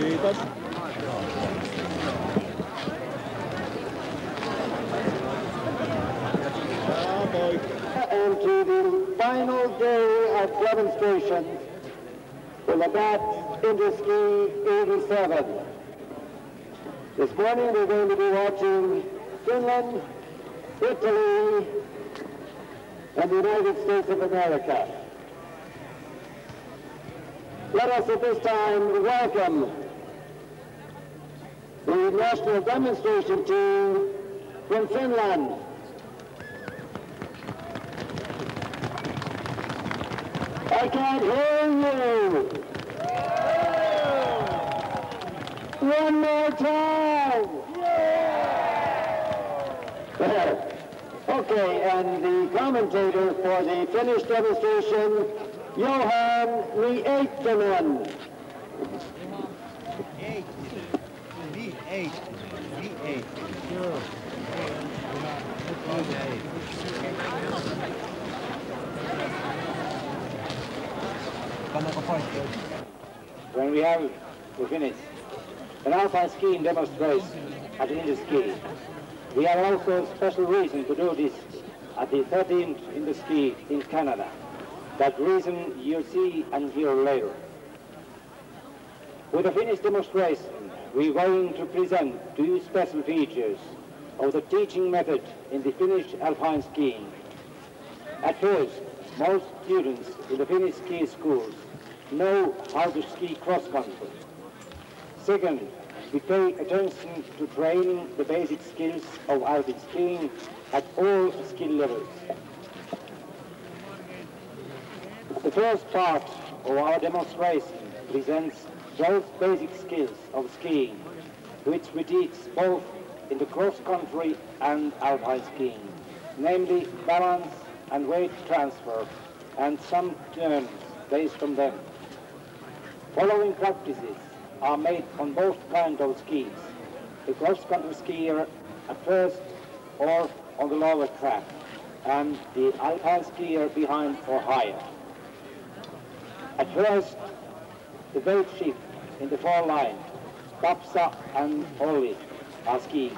Kiitos. And to the final day of demonstrations for Labatt Interski 87. This morning we're going to be watching Finland, Italy, and the United States of America. Let us at this time welcome the national demonstration team from Finland. I can't hear you. One more time. There. Okay, and the commentator for the Finnish demonstration, Johan Lieittänen. When we have to finish an alpine skiing demonstration at Interski, we have also a special reason to do this at the 13th Interski in Canada. That reason you'll see and hear later. With the Finnish demonstration, we're going to present two special features of the teaching method in the Finnish alpine skiing. At first, most students in the Finnish ski schools know how to ski cross-country. Second, we pay attention to training the basic skills of alpine skiing at all skill levels. The first part of our demonstration presents those basic skills of skiing, which we teach both in the cross-country and alpine skiing, namely balance and weight transfer, and some turns based on them. Following practices are made on both kinds of skis, the cross-country skier at first or on the lower track, and the alpine skier behind or higher. At first, the weight shift in the fall line, Tapsa and Olli are skiing.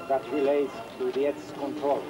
That relates to the edge control.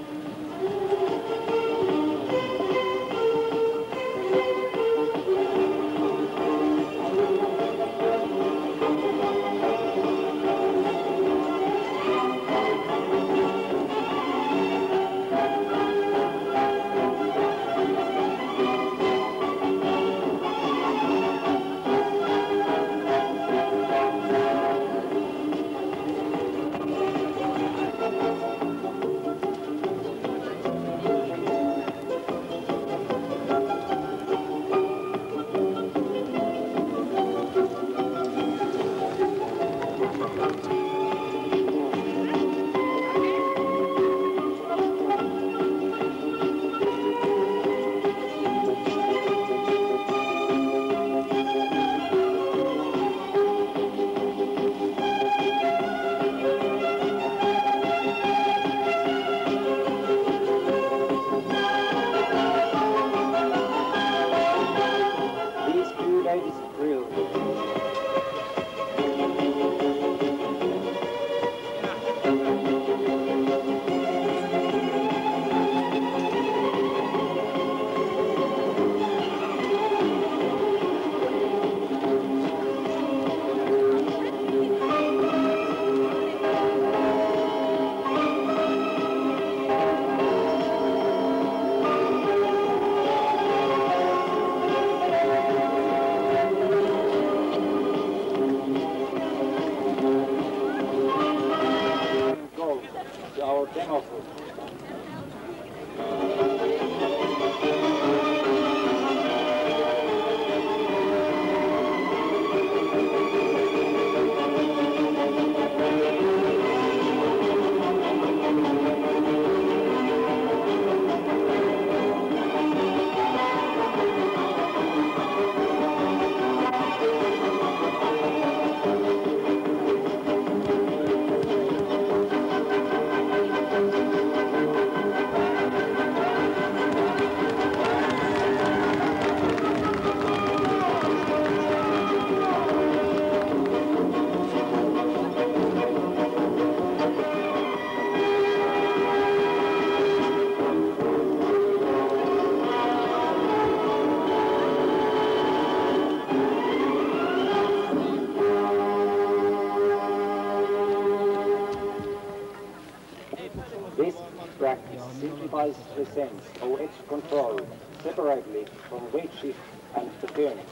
analyze the sense of edge control separately from weight shift and the turning.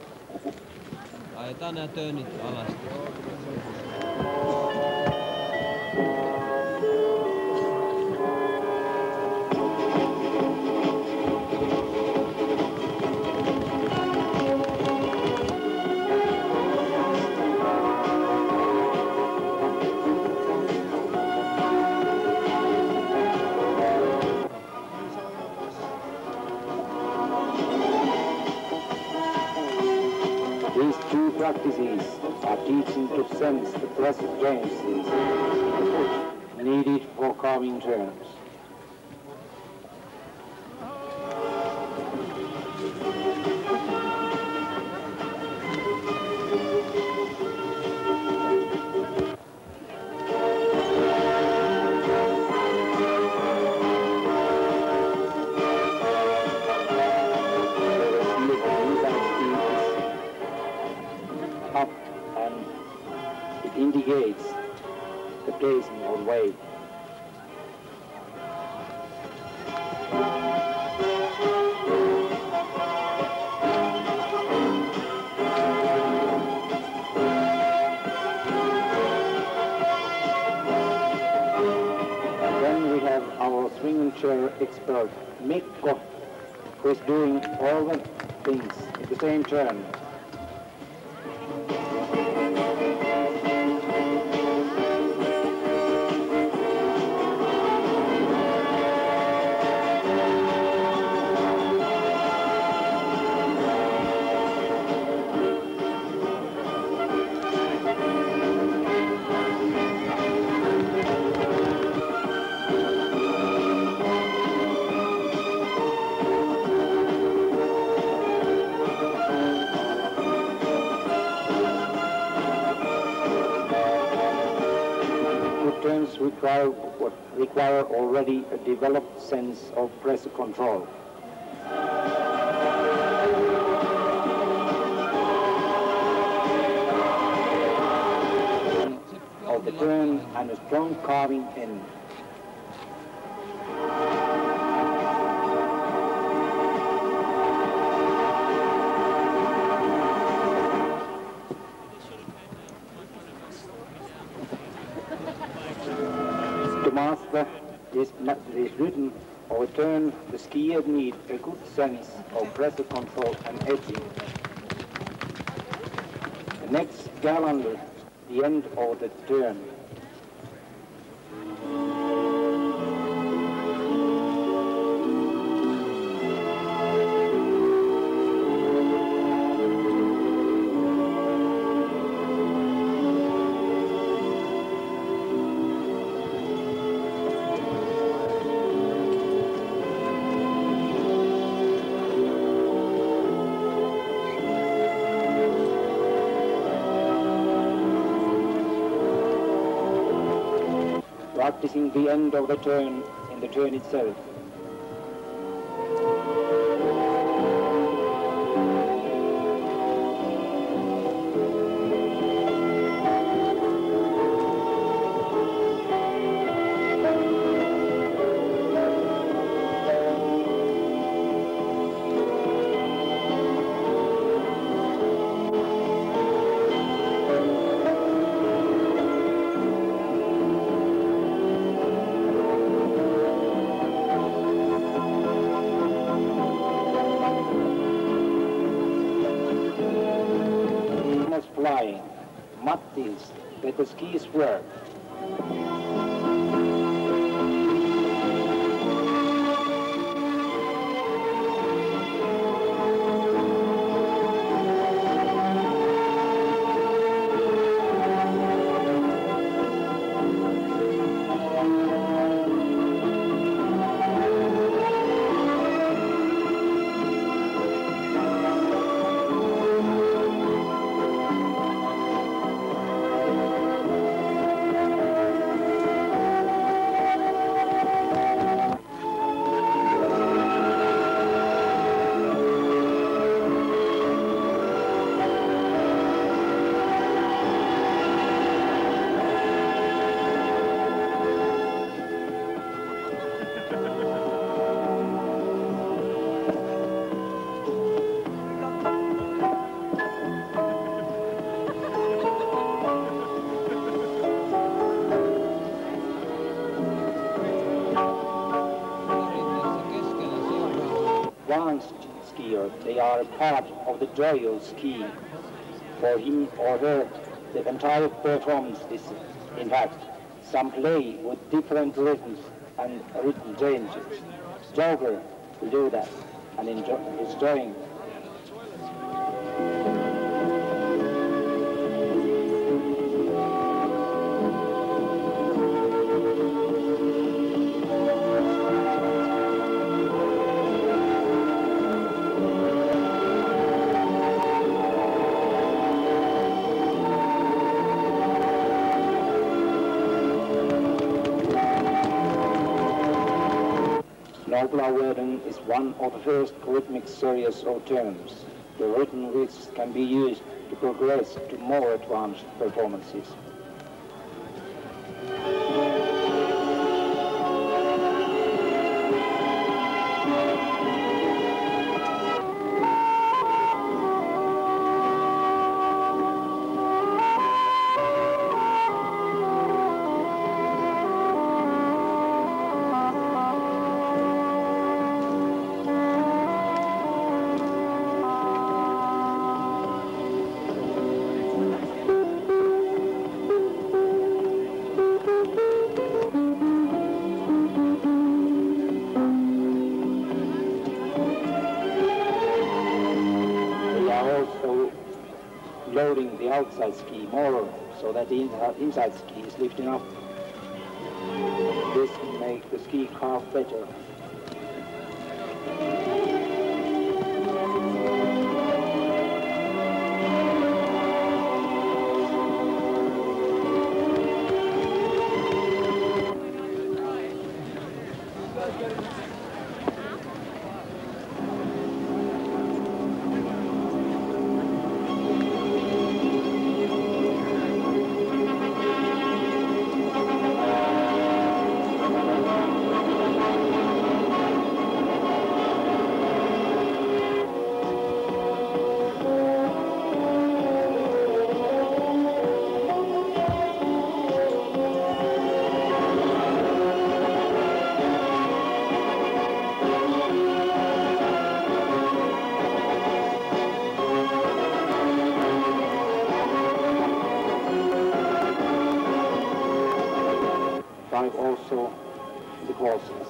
Ajetaan nämä turnit alas. These two practices are teaching to sense the pressure changes needed for carving turns. Up and it indicates the placing of weight. And then we have our swing chair expert, Mikko, who is doing all the things at the same turn. Turns require already a developed sense of pressure control. Of the turn and a strong carving end. To master this rhythm or turn, the skier need a good sense of pressure control and edging. The next calendar, the end of the turn. Practicing the end of the turn in the turn itself. Flying. Mattis, let the skis work. they are part of the joy of skiing. For him or her, the entire performance is, in fact, some play with different rhythms and rhythm changes. Joker will do that and enjoying. Snowplow is one of the first rhythmic series of terms, the rhythm which can be used to progress to more advanced performances. Loading the outside ski more so that the inside ski is lifting up. This can make the ski carve better. Also the crosses.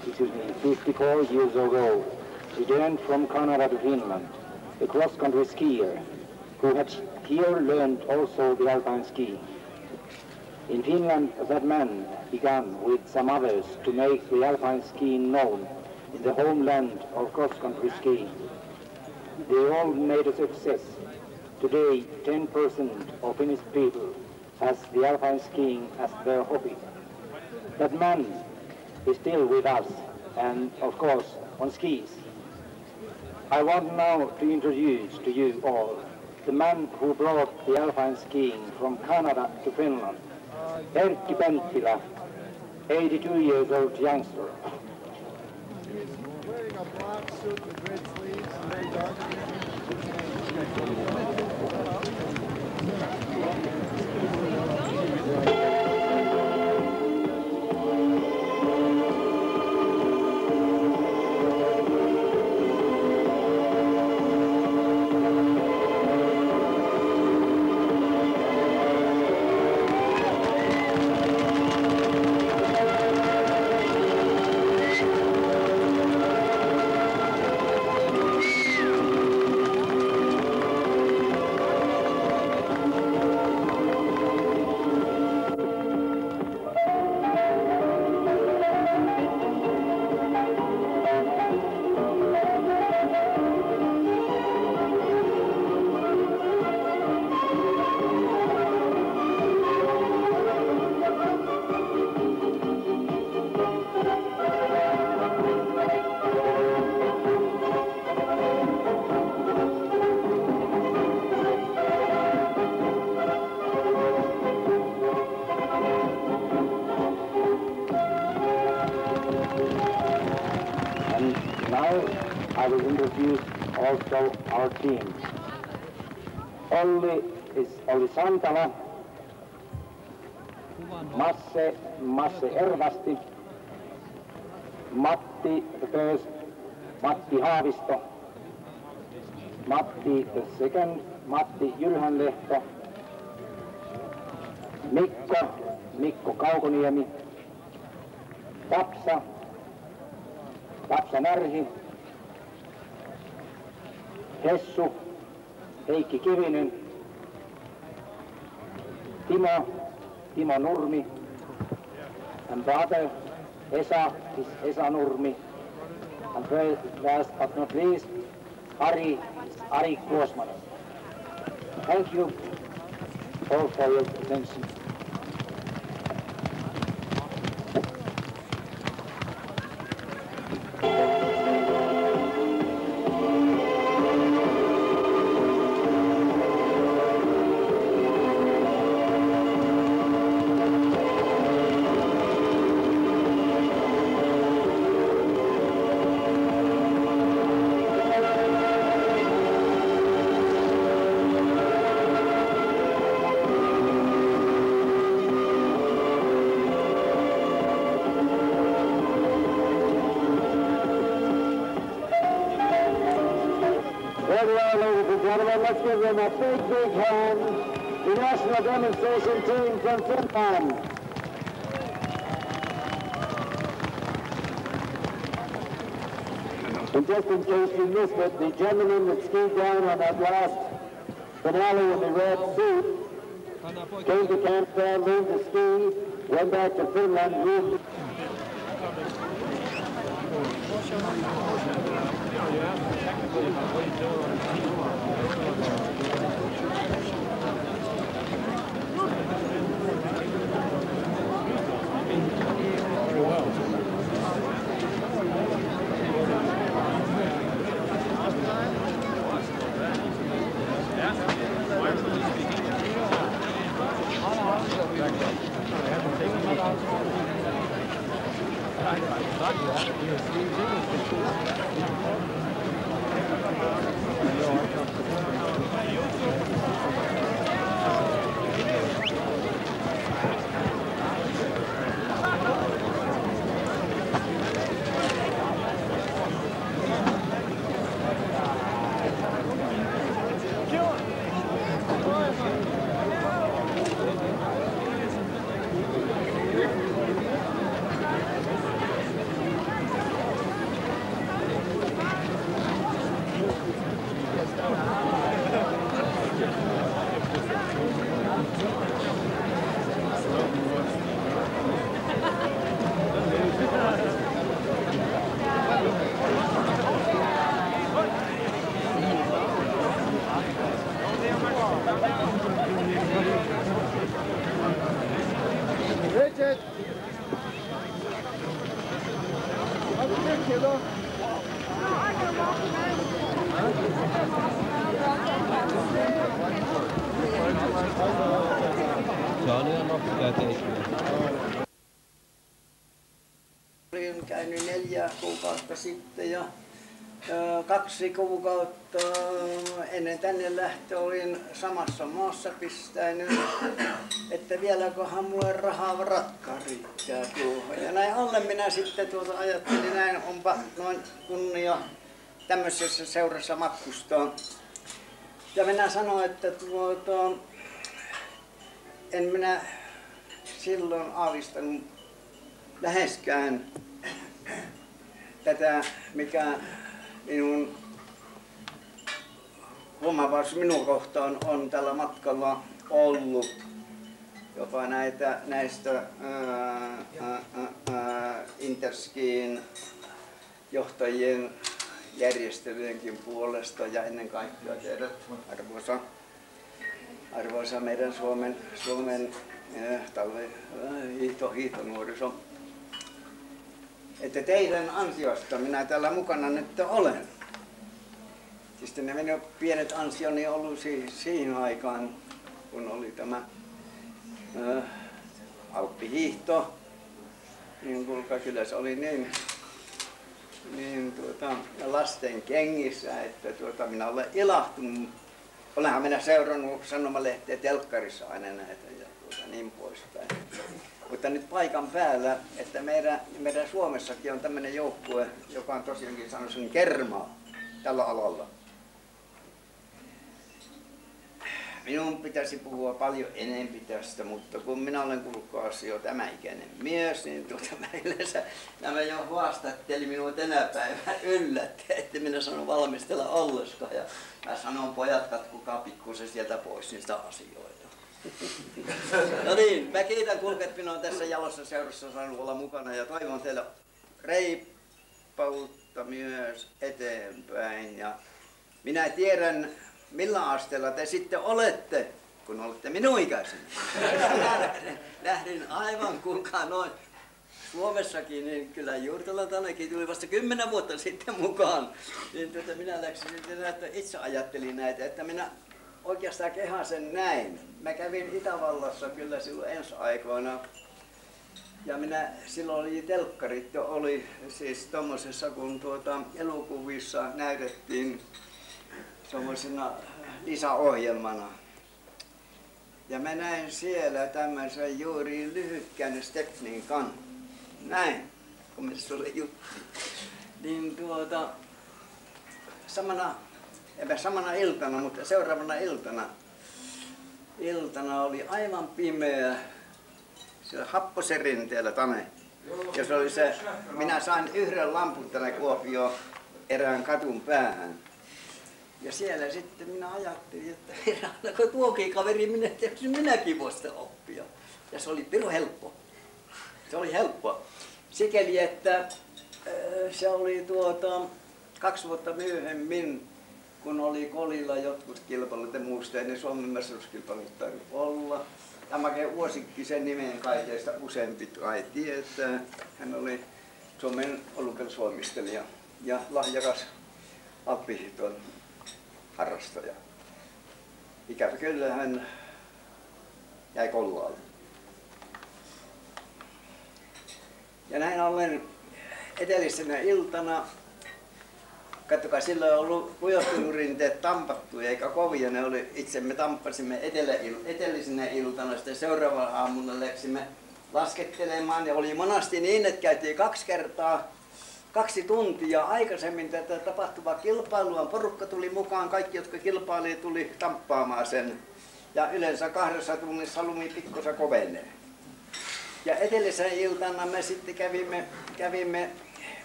Excuse me, 54 years ago, returned from Canada to Finland, a cross-country skier who had here learned also the alpine ski. In Finland, that man began with some others to make the alpine skiing known in the homeland of cross-country skiing. They all made a success. Today, 10% of Finnish people has the alpine skiing as their hobby. That man is still with us, and of course on skis. I want now to introduce to you all the man who brought the alpine skiing from Canada to Finland, Erkki Penttilä, 82 years old youngster. Wearing a black suit with red sleeves and very dark. I will introduce also our teams. Olli is Olli Santala, Masse Ervasti, Matti the first, Matti Haavisto, Matti the second, Matti Jylhänlehto, Mikko Kaukoniemi, Tapsa Närhi, Hessu, Heikki Kivinen, Timo Nurmi, and brother Esa is Esa Nurmi, and last but not least, Ari Kuosman. Thank you all for your attention. Let's give them a big hand. The national demonstration team from Finland. And just in case you missed it, the gentleman that skied down on that last finale in the red suit came to Canada, learned to ski, went back to Finland, moved. Richard! Se on ihan nopea teistyä. Olin käynyt 4 kuukautta sitten ja 2 kuukautta ennen tänne lähtöä olin samassa maassa pistänyt, että vieläköhän mulle rahaa varatkaan riittää tuohon. Ja näin alle minä sitten ajattelin, näin onpa noin kunnia tämmöisessä seurassa matkustaa. Ja minä sanoin, että en minä silloin aavistanut läheskään tätä, mikä minun huomavaus minun kohtaan on tällä matkalla ollut. Jopa näistä Interskiin johtajien järjestelyjenkin puolesta ja ennen kaikkea teidät, arvoisa meidän Suomen hiihtonuoriso. Että teidän ansiosta minä täällä mukana nyt olen. Siis ne minun pienet ansioni ollut siihen aikaan, kun oli tämä alppihiihto, niin kuulkaa, kyllä se oli niin niin lasten kengissä, että minä olen ilahtunut. Olenhan minä seurannut sanomalehteä telkkarissa aina näitä ja niin poispäin. Mutta nyt paikan päällä, että meidän Suomessakin on tämmöinen joukkue, joka on tosiaankin sanoisin kermaa tällä alalla. Minun pitäisi puhua paljon enempi tästä, mutta kun minä olen kuulkaas jo tämä ikäinen mies, niin mä yleensä nämä jo haastatteli minua tänä päivänä yllätti, että minä sanon valmistella ollenkaan. Ja mä sanon, pojat, katkukaa pikkusen sieltä pois niistä asioita. No niin, mä kiitän kulkeet, että minä olen tässä Jalossa seurassa saanut olla mukana ja toivon teille reippautta myös eteenpäin. Ja minä tiedän, millä asteella te sitten olette, kun olette minun ikäisenä. Lähdin aivan kuulkaa noin Suomessakin, niin kyllä Juurtolan Tanekin tuli vasta 10 vuotta sitten mukaan. Niin minä läksin sitten, että itse ajattelin näitä, että minä oikeastaan kehasen näin. Mä kävin Itävallassa kyllä silloin ensi aikoina. Ja minä silloin oli telkkarit jo oli siis tommosessa, kun elokuvissa näytettiin tuommoisena lisäohjelmana. Ja mä näin siellä tämmöisen juuri lyhytkäinen tekniikan. Näin, kun me sulle juttu. Niin samana iltana, mutta seuraavana iltana oli aivan pimeä siellä Happoserinteellä Tane. Ja se oli se, minä sain yhden lampun tänne Kuopioon erään katun päähän. Ja siellä sitten minä ajattelin, että kun tuokin kaveri minäkin voin sitä oppia. Ja se oli pirun helppo. Se oli helppo. Sikäli, että se oli 2 vuotta myöhemmin, kun oli Kolilla jotkut kilpailut ja muusta, ei ne Suomen mestaruuskilpailut tarvitse olla. Tämäkin Uosikki sen nimen kaikesta useampi kai tietää. Hän oli Suomen olympialaisvoimistelija ja lahjakas alppihiihton harrastaja. Ikävä kyllä hän jäi kollaalle. Ja näin ollen edellisenä iltana, katsokaa, silloin on ollut pujottelurinteet tampattu eikä kovia, ne oli, itse me tamppasimme edellisenä iltana, sitten seuraavana aamuna läksimme laskettelemaan ja oli monasti niin, että käytiin 2 tuntia aikaisemmin tätä tapahtuvaa kilpailua. Porukka tuli mukaan, kaikki jotka kilpailivat tuli tamppaamaan sen. Ja yleensä 2 tunnissa lumi pikkusen kovenee. Ja edellisenä iltana me sitten kävimme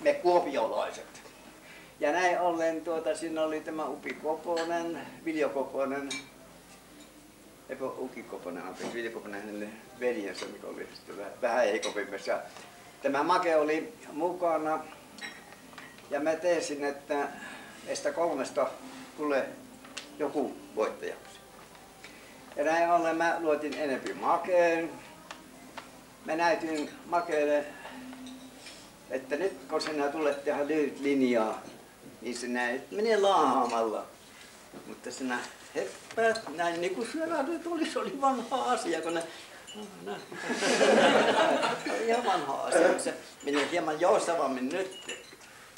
me kuopiolaiset. Ja näin ollen siinä oli tämä Upi Koponen, Viljo Koponen, eipä Uki Koponen, anteeksi, Viljo Koponen hänen veljensä, mikä oli sitten vähän heikopimmassa. Tämä Make oli mukana. Ja mä teesin, että meistä 3 tulee joku voittajaksi. Ja näin ollen mä luotin enempi Makeen. Mä näytin Makeelle, että nyt kun sinä tulet tehdä lyhyt linjaa, niin sinä et mene laahaamalla. Mutta sinä heppäät näin niin kuin syödään, se oli vanha asia, kun ne ihan vanha asia. Se menee hieman joustavammin nyt.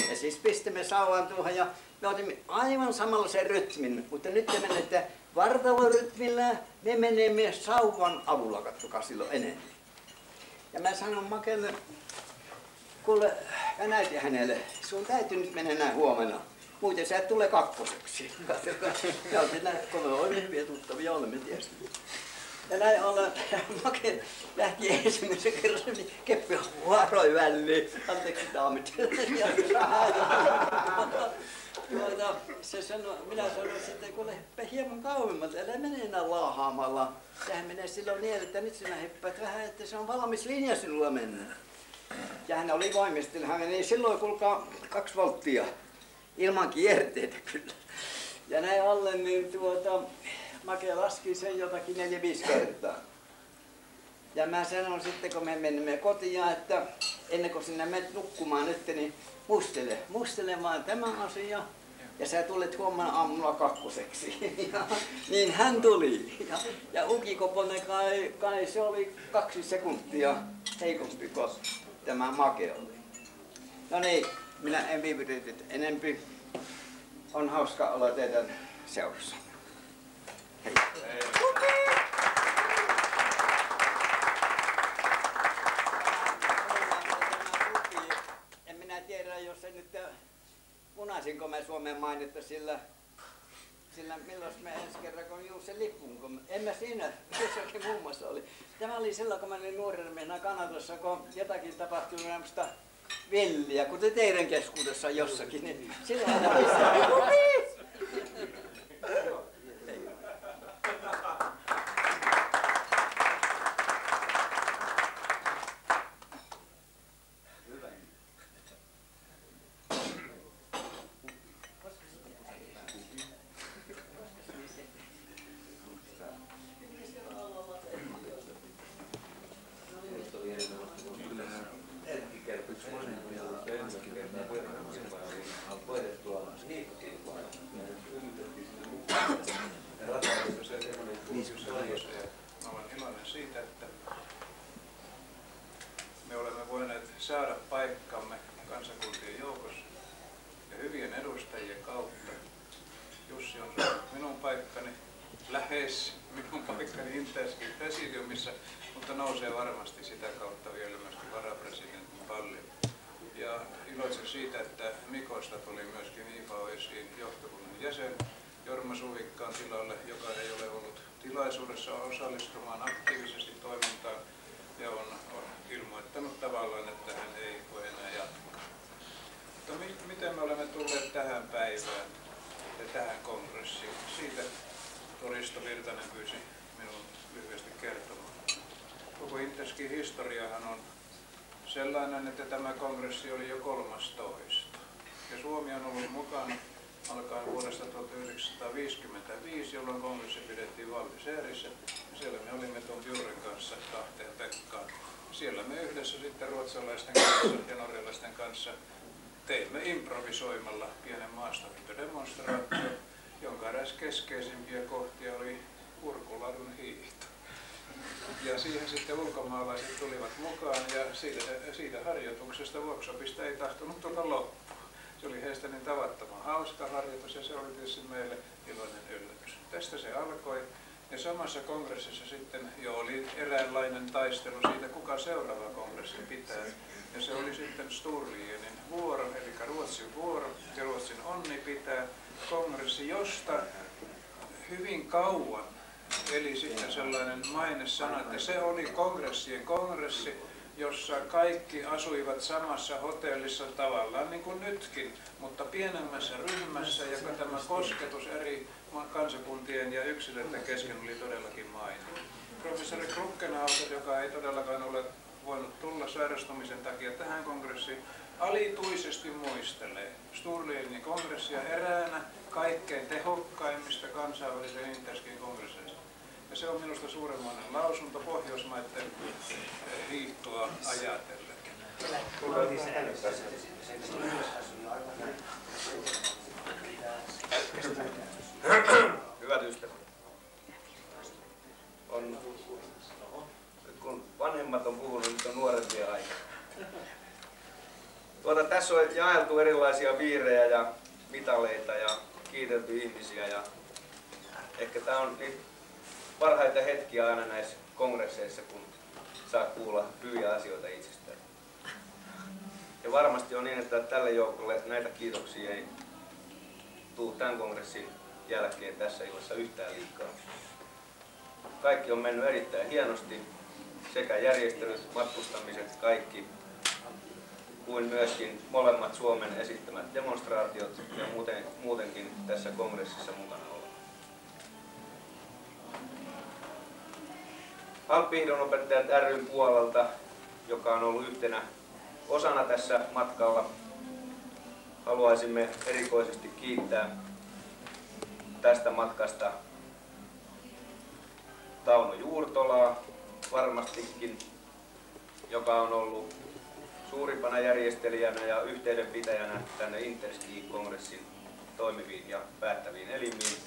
Ja siis pistimme sauvan tuohon ja me otimme aivan samanlaisen rytmin, mutta nyt te menette vartalorytmillä, me menemme sauvan avulla, katsokaa silloin enemmän. Ja mä sanon Makelle, kuule, mä näytin hänelle, sun täytyy nyt mennä näin huomenna, muuten sä et tule 2. Ja kun me olemme hyviä tuttavia, olemme tietysti. Ja näin ollen, Make lähti ensimmäisen kerran, niin keppi huaroi väliin. Anteeksi daamit. Se sanoi, minä sanoin sitten, kuule heppä hieman kauemmalta, älä mene enää laahaamalla. Sehän menee silloin niin, että nyt sinä heppäät vähän, että se on valmis linja sinulla mennä. Ja hän oli voimistelija, hän meni silloin kuulkaa 2 volttia, ilman kierteitä kyllä. Ja näin ollen, niin Make laski sen jotakin 4-5 kertaa. Ja mä sanon sitten, kun me menimme kotiin, että ennen kuin sinä menet nukkumaan nyt, niin muistele vaan tämä asia. Ja sä tulet huomenna aamulla 2. Ja niin hän tuli. Ja Uki Koponen kai se oli 2 sekuntia heikompi kuin tämä Make oli. No niin, minä en viivytä enempi. On hauska olla teidän seurassa. Hei. En minä tiedä, jos se nyt punaisinko mä Suomen mainetta sillä milloin me ensi kerran kun juuri se lipun, kun en mä siinä, jossakin muun muassa oli. Tämä oli silloin, kun mä olin nuorena miehenä Kanadassa, kun jotakin tapahtui semmoista villiä, kuten teidän keskuudessa jossakin, niin silloin aina saada paikkamme kansakuntien joukossa ja hyvien edustajien kautta. Jussi on minun paikkani, lähes minun paikkani Interskin presidiumissa, mutta nousee varmasti sitä kautta vielä myöskin varapresidentin pallille. Ja iloitsen siitä, että Mikosta tuli myöskin IFAOSin johtokunnan jäsen Jorma Suvikkaan tilalle, joka ei ole ollut tilaisuudessa osallistumaan aktiivisesti toimintaan ja on ilmoittanut tavallaan, että hän ei voi enää jatkaa. Mutta miten me olemme tulleet tähän päivään ja tähän kongressiin? Siitä Risto Virtanen pyysi minun lyhyesti kertomaan. Koko Interskin historiahan on sellainen, että tämä kongressi oli jo 13. Ja Suomi on ollut mukana alkaen vuodesta 1955, jolloin kongressi pidettiin Vallisärissä. Siellä me olimme tuon Bjurren kanssa kahteen Pekkaan. Siellä me yhdessä sitten ruotsalaisten kanssa ja norjalaisten kanssa teimme improvisoimalla pienen maastohiihtodemonstraation, jonka eräs keskeisimpiä kohtia oli Kurkuladun hiihto. Ja siihen sitten ulkomaalaiset tulivat mukaan ja siitä harjoituksesta workshopista ei tahtonut tulla loppua. Se oli heistä niin tavattoman hauska harjoitus ja se oli tietysti meille iloinen yllätys. Tästä se alkoi. Ja samassa kongressissa sitten jo oli eräänlainen taistelu siitä, kuka seuraava kongressi pitää. Ja se oli sitten Sturlienin vuoro, eli Ruotsin vuoro, ja Ruotsin onni pitää kongressi, josta hyvin kauan eli sitten sellainen mainesana, että se oli kongressien kongressi, jossa kaikki asuivat samassa hotellissa tavallaan niin kuin nytkin, mutta pienemmässä ryhmässä, joka tämä kosketus eri kansakuntien ja yksilöiden kesken oli todellakin mainittu. Professori Krukkenhauser, joka ei todellakaan ole voinut tulla sairastumisen takia tähän kongressiin, alituisesti muistelee Sturlienin kongressia eräänä kaikkein tehokkaimmista kansainvälisen Interskin kongresseista. Ja se on minusta suuremmoinen lausunto Pohjoismaiden hiihtoa ajatellen. Hyvät ystävät, kun vanhemmat on puhunut, nyt on nuorempia aikaa. Tässä on jaeltu erilaisia viirejä ja mitaleita ja kiitelty ihmisiä. Ja ehkä tämä on niitä parhaita hetkiä aina näissä kongresseissa, kun saa kuulla hyviä asioita itsestään. Ja varmasti on niin, että tälle joukolle näitä kiitoksia ei tule tämän kongressin jälkeen tässä illassa yhtään liikaa. Kaikki on mennyt erittäin hienosti, sekä järjestelyt, matkustamiset, kaikki, kuin myöskin molemmat Suomen esittämät demonstraatiot ja muutenkin tässä kongressissa mukana olla. Alppihiihdonopettajat ry:n puolelta, joka on ollut yhtenä osana tässä matkalla, haluaisimme erikoisesti kiittää tästä matkasta Tauno Juurtolaa varmastikin, joka on ollut suurimpana järjestelijänä ja yhteydenpitäjänä tänne Interski-kongressin toimiviin ja päättäviin elimiin.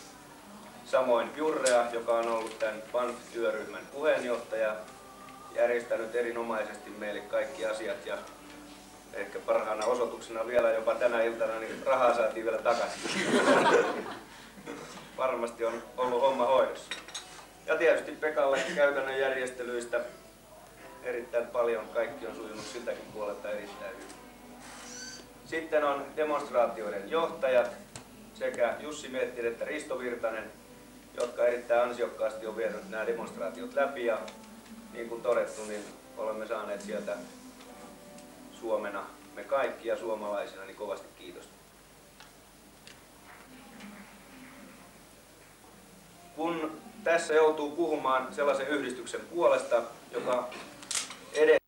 Samoin Bjurrea, joka on ollut tämän PANF-työryhmän puheenjohtaja, järjestänyt erinomaisesti meille kaikki asiat ja ehkä parhaana osoituksena vielä jopa tänä iltana, niin rahaa saatiin vielä takaisin. Varmasti on ollut homma hoidossa. Ja tietysti Pekalle käytännön järjestelyistä erittäin paljon. Kaikki on sujunut siltäkin puolelta erittäin hyvin. Sitten on demonstraatioiden johtajat sekä Jussi Miettinen että Risto Virtanen, jotka erittäin ansiokkaasti on vienyt nämä demonstraatiot läpi. Ja niin kuin todettu, niin olemme saaneet sieltä Suomena, me kaikki ja suomalaisina, niin kovasti kiitosta. Kun tässä joutuu puhumaan sellaisen yhdistyksen puolesta, joka edes